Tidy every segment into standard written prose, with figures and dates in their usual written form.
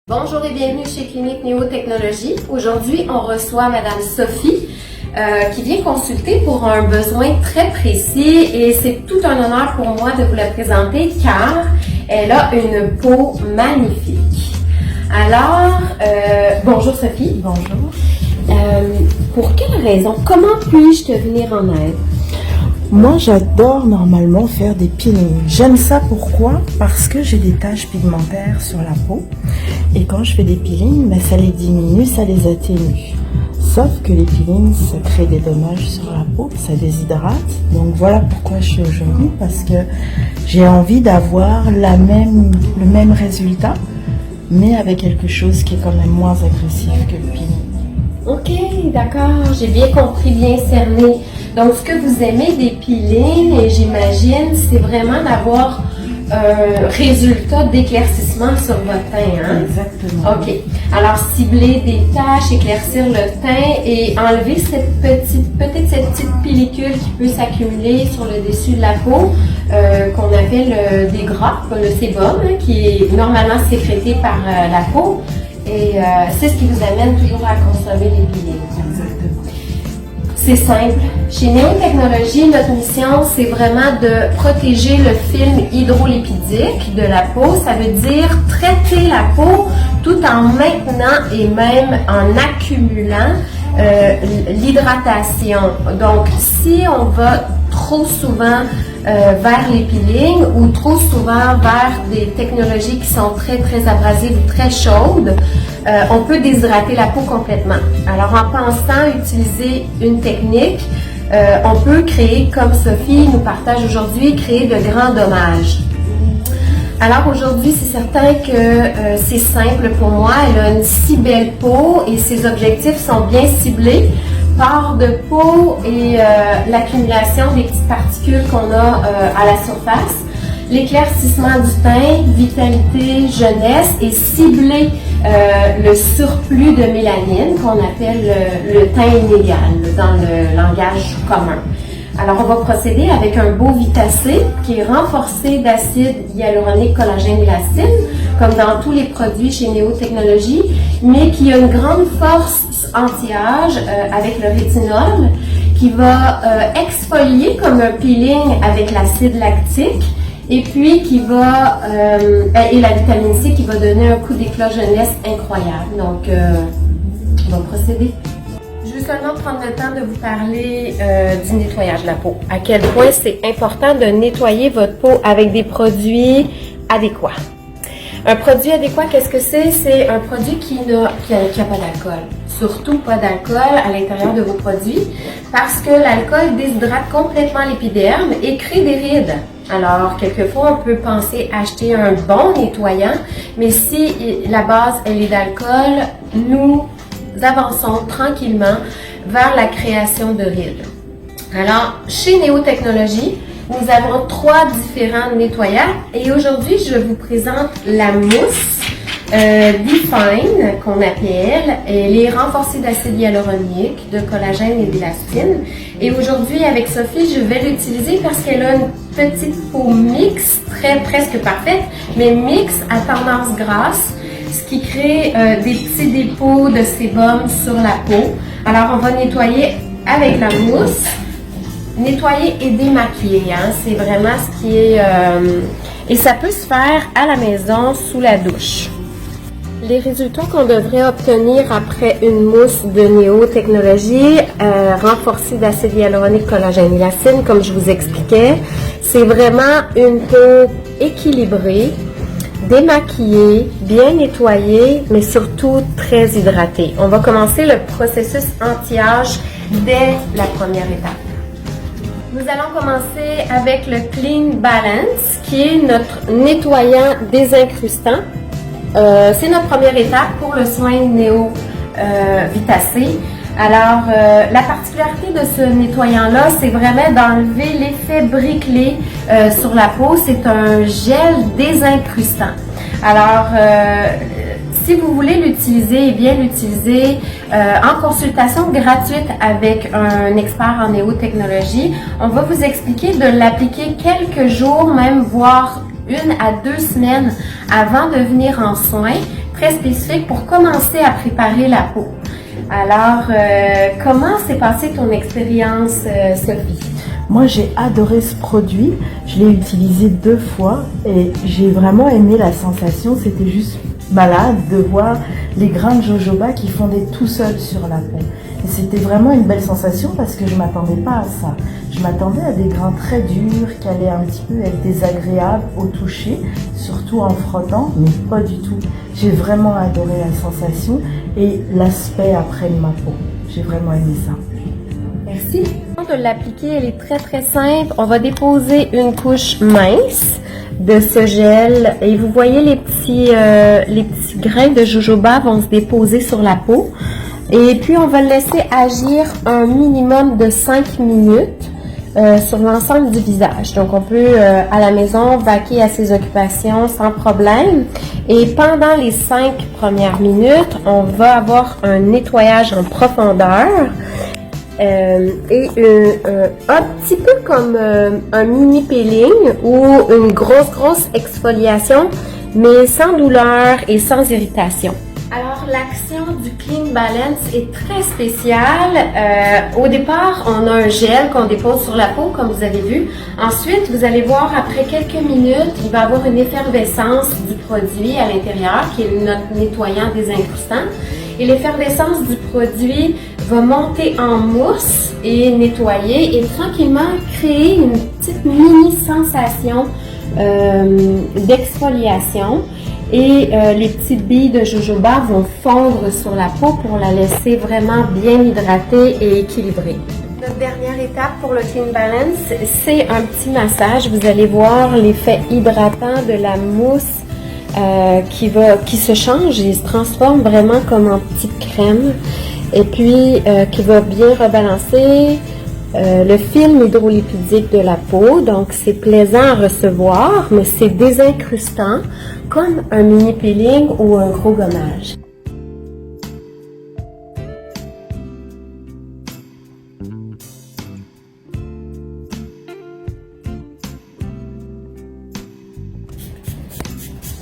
Bonjour et bienvenue chez Clinique Néo-Technologie. Aujourd'hui, on reçoit Madame Sophie qui vient consulter pour un besoin très précis et c'est tout un honneur pour moi de vous la présenter car elle a une peau magnifique. Alors, bonjour Sophie. Bonjour. Pour quelle raison? Comment puis-je te venir en aide? Moi, j'adore normalement faire des peelings. J'aime ça pourquoi? Parce que j'ai des taches pigmentaires sur la peau. Et quand je fais des peelings, ça les diminue, ça les atténue. Sauf que les peelings, ça crée des dommages sur la peau, ça déshydrate. Donc voilà pourquoi je suis aujourd'hui, parce que j'ai envie d'avoir le même résultat, mais avec quelque chose qui est quand même moins agressif que le peeling. Ok, d'accord, j'ai bien compris, bien cerné. Donc, ce que vous aimez des peelings, et j'imagine, c'est vraiment d'avoir un résultat d'éclaircissement sur votre teint, hein? Exactement. Ok. Alors, cibler des taches, éclaircir le teint et enlever cette petite pellicule qui peut s'accumuler sur le dessus de la peau, qu'on appelle des gras, le sébum, hein, qui est normalement sécrété par la peau. Et c'est ce qui vous amène toujours à consommer les peelings. Exactement. C'est simple. Chez Néo-Technologie, notre mission, c'est vraiment de protéger le film hydrolipidique de la peau. Ça veut dire traiter la peau tout en maintenant et même en accumulant l'hydratation. Donc, si on va trop souvent vers les peelings ou trop souvent vers des technologies qui sont très abrasives ou très chaudes, on peut déshydrater la peau complètement. Alors en pensant utiliser une technique, on peut créer, comme Sophie nous partage aujourd'hui, créer de grands dommages. Alors aujourd'hui, c'est certain que c'est simple pour moi. Elle a une si belle peau et ses objectifs sont bien ciblés. Port de peau et l'accumulation des petites particules qu'on a à la surface, l'éclaircissement du teint, vitalité, jeunesse et cibler le surplus de mélanine qu'on appelle le teint inégal dans le langage commun. Alors, on va procéder avec un beau Vitacé qui est renforcé d'acide hyaluronique, collagène, élastine, comme dans tous les produits chez Néo-Technologie, mais qui a une grande force anti-âge avec le rétinol, qui va exfolier comme un peeling avec l'acide lactique, et puis qui va, et la vitamine C qui va donner un coup d'éclat jeunesse incroyable. Donc, on va procéder. Je veux seulement prendre le temps de vous parler du nettoyage de la peau. À quel point c'est important de nettoyer votre peau avec des produits adéquats. Un produit adéquat, qu'est-ce que c'est? C'est un produit qui n'a pas d'alcool. Surtout pas d'alcool à l'intérieur de vos produits parce que l'alcool déshydrate complètement l'épiderme et crée des rides. Alors, quelquefois, on peut penser acheter un bon nettoyant, mais si la base, elle est d'alcool, nous avançons tranquillement vers la création de rides. Alors, chez Néo-Technologie, nous avons 3 différents nettoyants et aujourd'hui, je vous présente la mousse Define qu'on appelle. Elle est renforcée d'acide hyaluronique, de collagène et d'élastine. Et aujourd'hui, avec Sophie, je vais l'utiliser parce qu'elle a une petite peau mixte, presque parfaite, mais mixte à tendance grasse, ce qui crée des petits dépôts de sébum sur la peau. Alors, on va nettoyer avec la mousse. Nettoyer et démaquiller, hein, c'est vraiment ce qui est... et ça peut se faire à la maison sous la douche. Les résultats qu'on devrait obtenir après une mousse de Néo-Technologie renforcée d'acide hyaluronique, collagène et élastine, comme je vous expliquais, c'est vraiment une peau équilibrée, démaquillée, bien nettoyée, mais surtout très hydratée. On va commencer le processus anti-âge dès la première étape. Nous allons commencer avec le Clean Balance, qui est notre nettoyant désincrustant. C'est notre première étape pour le soin Néo Vitacé. Alors, la particularité de ce nettoyant-là, c'est vraiment d'enlever l'effet briquelé sur la peau. C'est un gel désincrustant. Alors, si vous voulez l'utiliser et bien l'utiliser en consultation gratuite avec un expert en Néo-Technologie, on va vous expliquer de l'appliquer quelques jours, même voire 1 à 2 semaines avant de venir en soins très spécifique pour commencer à préparer la peau. Alors, comment s'est passée ton expérience, Sophie? Moi, j'ai adoré ce produit. Je l'ai utilisé 2 fois et j'ai vraiment aimé la sensation. C'était juste malade de voir les grains de jojoba qui fondaient tout seuls sur la peau. Et c'était vraiment une belle sensation parce que je ne m'attendais pas à ça. Je m'attendais à des grains très durs qui allaient un petit peu être désagréables au toucher, surtout en frottant, mais pas du tout. J'ai vraiment adoré la sensation et l'aspect après de ma peau. J'ai vraiment aimé ça. Merci. De l'appliquer, elle est très très simple. On va déposer une couche mince de ce gel et vous voyez les petits grains de jojoba vont se déposer sur la peau et puis on va le laisser agir un minimum de 5 minutes sur l'ensemble du visage. Donc on peut à la maison vaquer à ses occupations sans problème et pendant les 5 premières minutes on va avoir un nettoyage en profondeur. Et un petit peu comme un mini peeling ou une grosse exfoliation, mais sans douleur et sans irritation. Alors l'action du Clean Balance est très spéciale. Au départ, on a un gel qu'on dépose sur la peau, comme vous avez vu. Ensuite, vous allez voir après quelques minutes, il va y avoir une effervescence du produit à l'intérieur, qui est notre nettoyant désincrustant. Et l'effervescence du produit va monter en mousse et nettoyer et tranquillement créer une petite mini sensation d'exfoliation. Et les petites billes de jojoba vont fondre sur la peau pour la laisser vraiment bien hydratée et équilibrée. Notre dernière étape pour le Clean Balance, c'est un petit massage. Vous allez voir l'effet hydratant de la mousse qui se change et se transforme vraiment comme en petite crème et puis qui va bien rebalancer le film hydrolipidique de la peau. Donc c'est plaisant à recevoir, mais c'est désincrustant comme un mini peeling ou un gros gommage.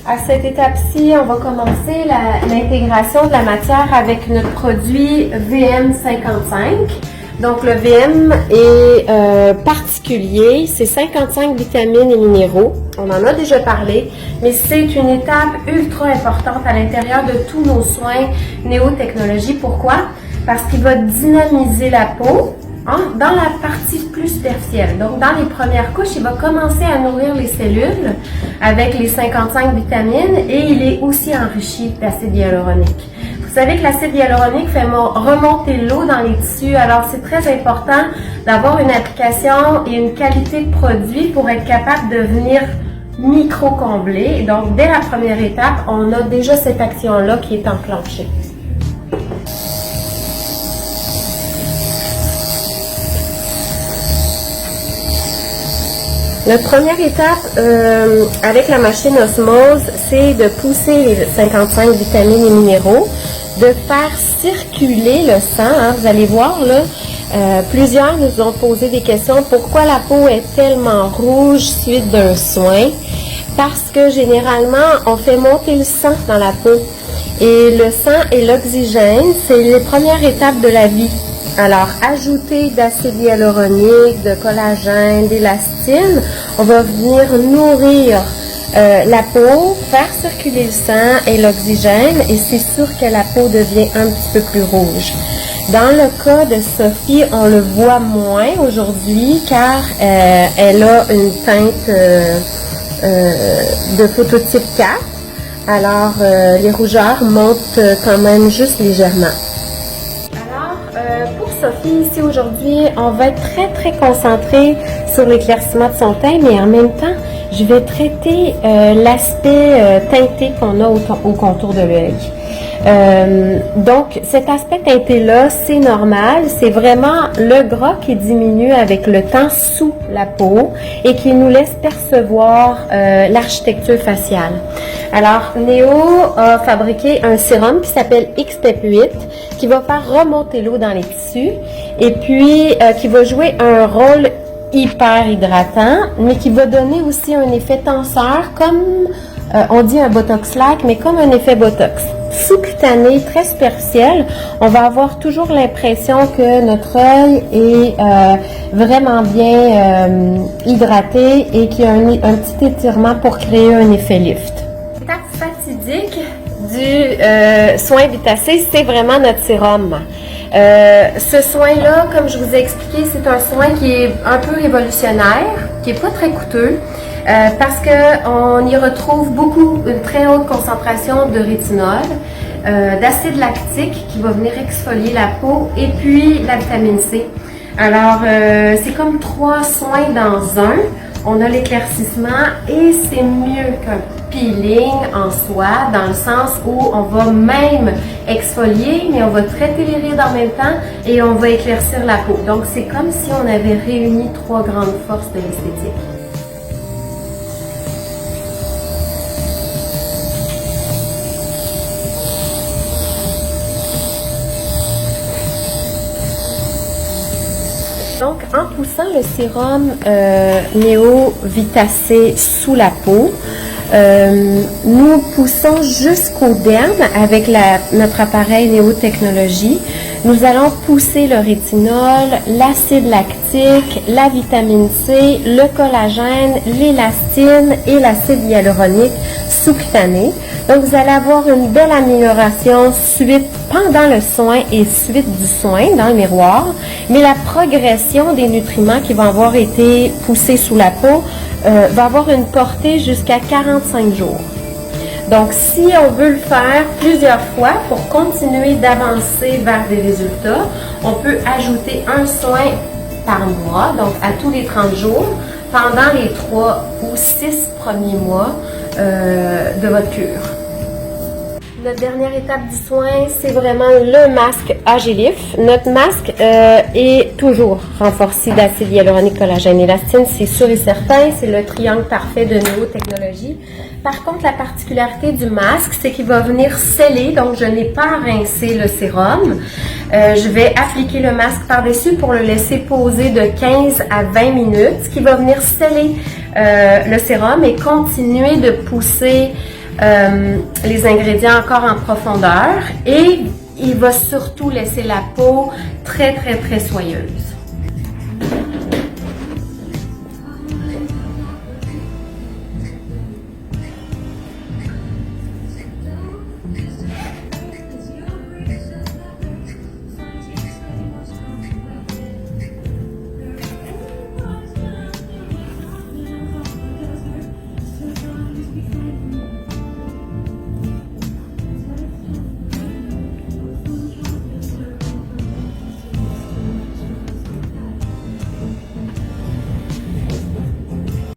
À cette étape-ci, on va commencer l'intégration de la matière avec notre produit VM55. Donc le VM est particulier, c'est 55 vitamines et minéraux. On en a déjà parlé, mais c'est une étape ultra importante à l'intérieur de tous nos soins néotechnologie. Pourquoi? Parce qu'il va dynamiser la peau dans la partie plus superficielle. Donc, dans les premières couches, il va commencer à nourrir les cellules avec les 55 vitamines et il est aussi enrichi d'acide hyaluronique. Vous savez que l'acide hyaluronique fait remonter l'eau dans les tissus, alors c'est très important d'avoir une application et une qualité de produit pour être capable de venir micro-combler. Donc, dès la première étape, on a déjà cette action-là qui est enclenchée. Notre première étape avec la machine Osmose, c'est de pousser les 55 vitamines et minéraux, de faire circuler le sang. Vous allez voir là, plusieurs nous ont posé des questions. Pourquoi la peau est tellement rouge suite d'un soin? Parce que généralement, on fait monter le sang dans la peau. Et le sang et l'oxygène, c'est les premières étapes de la vie. Alors, ajouter d'acide hyaluronique, de collagène, d'élastine, on va venir nourrir la peau, faire circuler le sang et l'oxygène et c'est sûr que la peau devient un petit peu plus rouge. Dans le cas de Sophie, on le voit moins aujourd'hui car elle a une teinte de phototype 4. Alors, les rougeurs montent quand même juste légèrement. Pour Sophie, ici aujourd'hui, on va être très concentré sur l'éclaircissement de son teint, mais en même temps, je vais traiter l'aspect teinté qu'on a au contour de l'œil. Donc, cet aspect teinté-là, c'est normal, c'est vraiment le gras qui diminue avec le temps sous la peau et qui nous laisse percevoir l'architecture faciale. Alors, Néo a fabriqué un sérum qui s'appelle XPEP8 qui va faire remonter l'eau dans les tissus et puis qui va jouer un rôle hyper hydratant, mais qui va donner aussi un effet tenseur comme un gros massage. on dit un Botox-like, mais comme un effet Botox. Sous-cutané, très superficiel, on va avoir toujours l'impression que notre œil est vraiment bien hydraté et qu'il y a un petit étirement pour créer un effet lift. L'étape fatidique du soin Vitacé, c'est vraiment notre sérum. Ce soin-là, comme je vous ai expliqué, c'est un soin qui est un peu révolutionnaire, qui n'est pas très coûteux, parce qu'on y retrouve une très haute concentration de rétinol, d'acide lactique qui va venir exfolier la peau et puis la vitamine C. Alors, c'est comme 3 soins dans un. On a l'éclaircissement et c'est mieux qu'un peeling en soi, dans le sens où on va même exfolier, mais on va traiter les rides en même temps et on va éclaircir la peau. Donc, c'est comme si on avait réuni 3 grandes forces de l'esthétique. Donc, en poussant le sérum Néo Vitacé sous la peau, nous poussons jusqu'au derme avec notre appareil Néo Technologie. Nous allons pousser le rétinol, l'acide lactique, la vitamine C, le collagène, l'élastine et l'acide hyaluronique sous-cutané. Donc, vous allez avoir une belle amélioration pendant le soin et suite du soin dans le miroir, mais la progression des nutriments qui vont avoir été poussés sous la peau va avoir une portée jusqu'à 45 jours. Donc, si on veut le faire plusieurs fois pour continuer d'avancer vers des résultats, on peut ajouter un soin par mois, donc à tous les 30 jours, pendant les 3 ou 6 premiers mois de votre cure. Notre dernière étape du soin, c'est vraiment le masque Agilif. Notre masque est toujours renforcé d'acide hyaluronique, collagène et élastine, c'est sûr et certain. C'est le triangle parfait de Néo Technologie. Par contre, la particularité du masque, c'est qu'il va venir sceller, donc je n'ai pas rincé le sérum. Je vais appliquer le masque par-dessus pour le laisser poser de 15 à 20 minutes, ce qui va venir sceller le sérum et continuer de pousser les ingrédients encore en profondeur, et il va surtout laisser la peau très soyeuse.